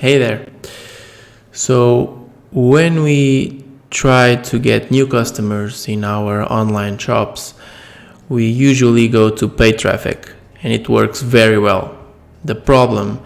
Hey there. So when we try to get new customers in our online shops, we usually go to paid traffic, and it works very well. The problem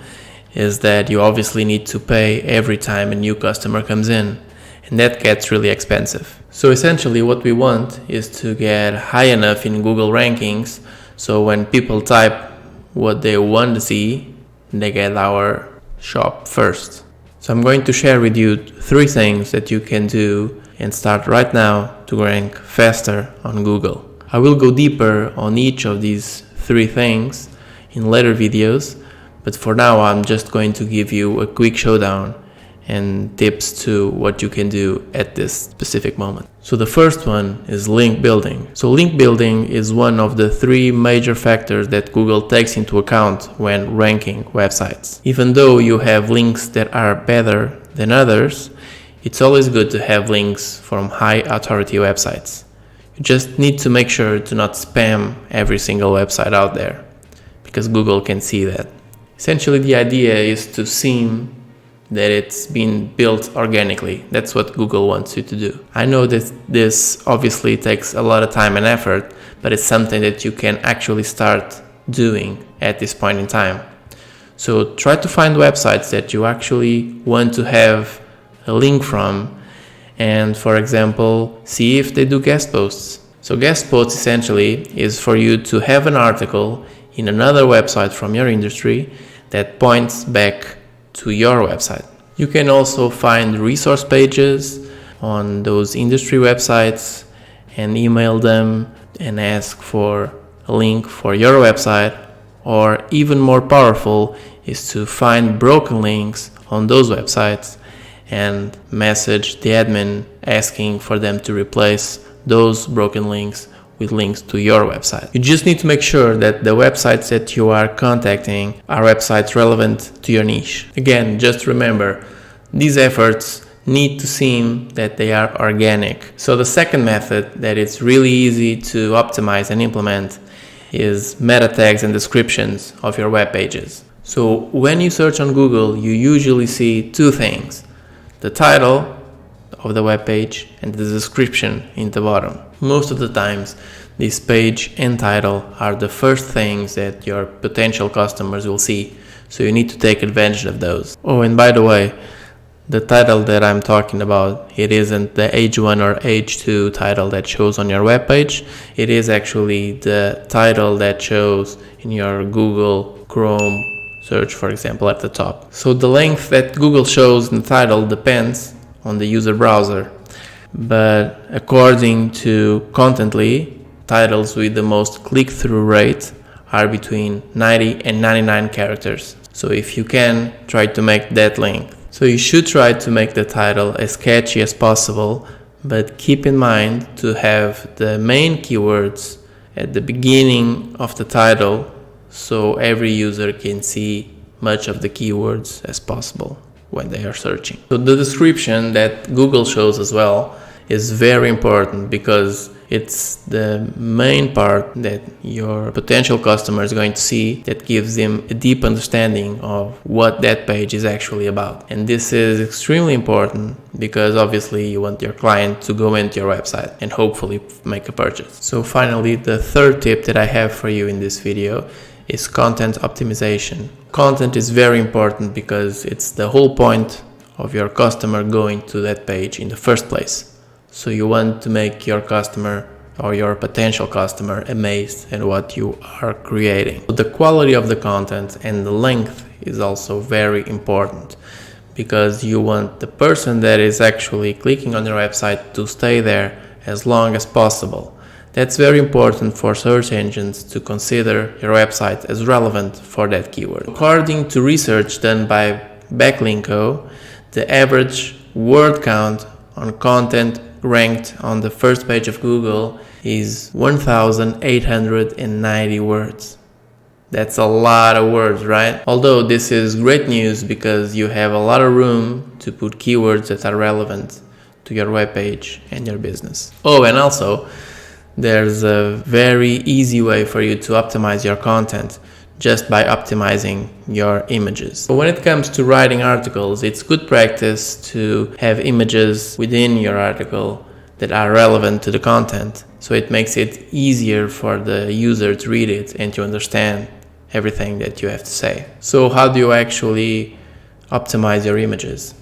is that you obviously need to pay every time a new customer comes in, and that gets really expensive. So essentially what we want is to get high enough in Google rankings so when people type what they want to see, they get our shop first. So I'm going to share with you 3 things that you can do and start right now to rank faster on Google. I will go deeper on each of these 3 things in later videos, but for now I'm just going to give you a quick showdown and tips to what you can do at this specific moment. So the first one is link building. So link building is one of the 3 major factors that Google takes into account when ranking websites. Even though you have links that are better than others, it's always good to have links from high authority websites. You just need to make sure to not spam every single website out there, because Google can see that. Essentially, the idea is to seem that it's been built organically. That's what Google wants you to do. I know that this obviously takes a lot of time and effort, but it's something that you can actually start doing at this point in time. So try to find websites that you actually want to have a link from, and for example, see if they do guest posts. So guest posts essentially is for you to have an article in another website from your industry that points back to your website. You can also find resource pages on those industry websites and email them and ask for a link for your website, or even more powerful is to find broken links on those websites and message the admin asking for them to replace those broken links with links to your website. You just need to make sure that the websites that you are contacting are websites relevant to your niche. Again, just remember, these efforts need to seem that they are organic. So the second method that is really easy to optimize and implement is meta tags and descriptions of your web pages. So when you search on Google, you usually see 2 things: the title of the web page and the description in the bottom. Most of the times, this page and title are the first things that your potential customers will see, so you need to take advantage of those. Oh, and by the way, the title that I'm talking about, it isn't the H1 or H2 title that shows on your web page. It is actually the title that shows in your Google Chrome search, for example, at the top. So the length that Google shows in the title depends on the user browser, but according to Contently, titles with the most click-through rate are between 90 and 99 characters. So if you can, try to make that length. So you should try to make the title as catchy as possible, but keep in mind to have the main keywords at the beginning of the title so every user can see much of the keywords as possible when they are searching. So the description that Google shows as well is very important, because it's the main part that your potential customer is going to see that gives them a deep understanding of what that page is actually about. And this is extremely important because obviously you want your client to go into your website and hopefully make a purchase. So finally, the third tip that I have for you in this video is content optimization. Content is very important because it's the whole point of your customer going to that page in the first place. So you want to make your customer or your potential customer amazed at what you are creating. The quality of the content and the length is also very important, because you want the person that is actually clicking on your website to stay there as long as possible. That's very important for search engines to consider your website as relevant for that keyword. According to research done by Backlinko, the average word count on content ranked on the first page of Google is 1,890 words. That's a lot of words, right? Although this is great news because you have a lot of room to put keywords that are relevant to your webpage and your business. Oh, and also, there's a very easy way for you to optimize your content. just by optimizing your images. But when it comes to writing articles, it's good practice to have images within your article that are relevant to the content. So it makes it easier for the user to read it and to understand everything that you have to say. So how do you actually optimize your images?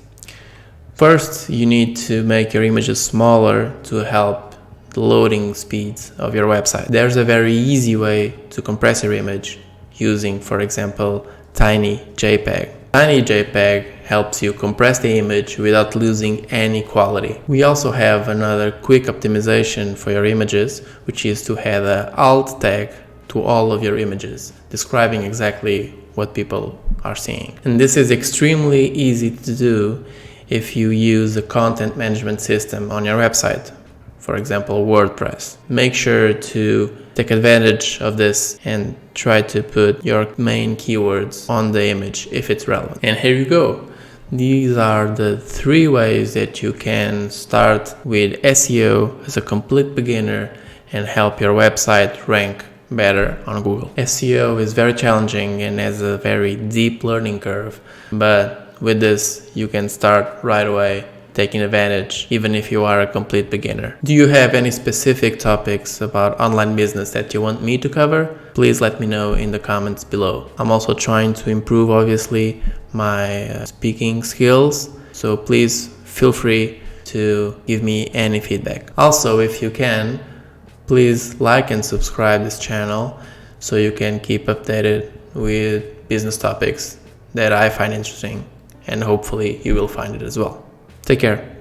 First, you need to make your images smaller to help the loading speeds of your website. There's a very easy way to compress your image using, for example, Tiny JPEG. Tiny JPEG helps you compress the image without losing any quality. We also have another quick optimization for your images, which is to add an alt tag to all of your images, describing exactly what people are seeing. And this is extremely easy to do if you use a content management system on your website, for example, WordPress. Make sure to take advantage of this and try to put your main keywords on the image if it's relevant. And here you go. These are the 3 ways that you can start with SEO as a complete beginner and help your website rank better on Google. SEO is very challenging and has a very deep learning curve, but with this you can start right away taking advantage even if you are a complete beginner. Do you have any specific topics about online business that you want me to cover? Please let me know in the comments below. I'm also trying to improve, obviously, my speaking skills, so please feel free to give me any feedback. Also, if you can, please like and subscribe this channel so you can keep updated with business topics that I find interesting, and hopefully you will find it as well. Take care.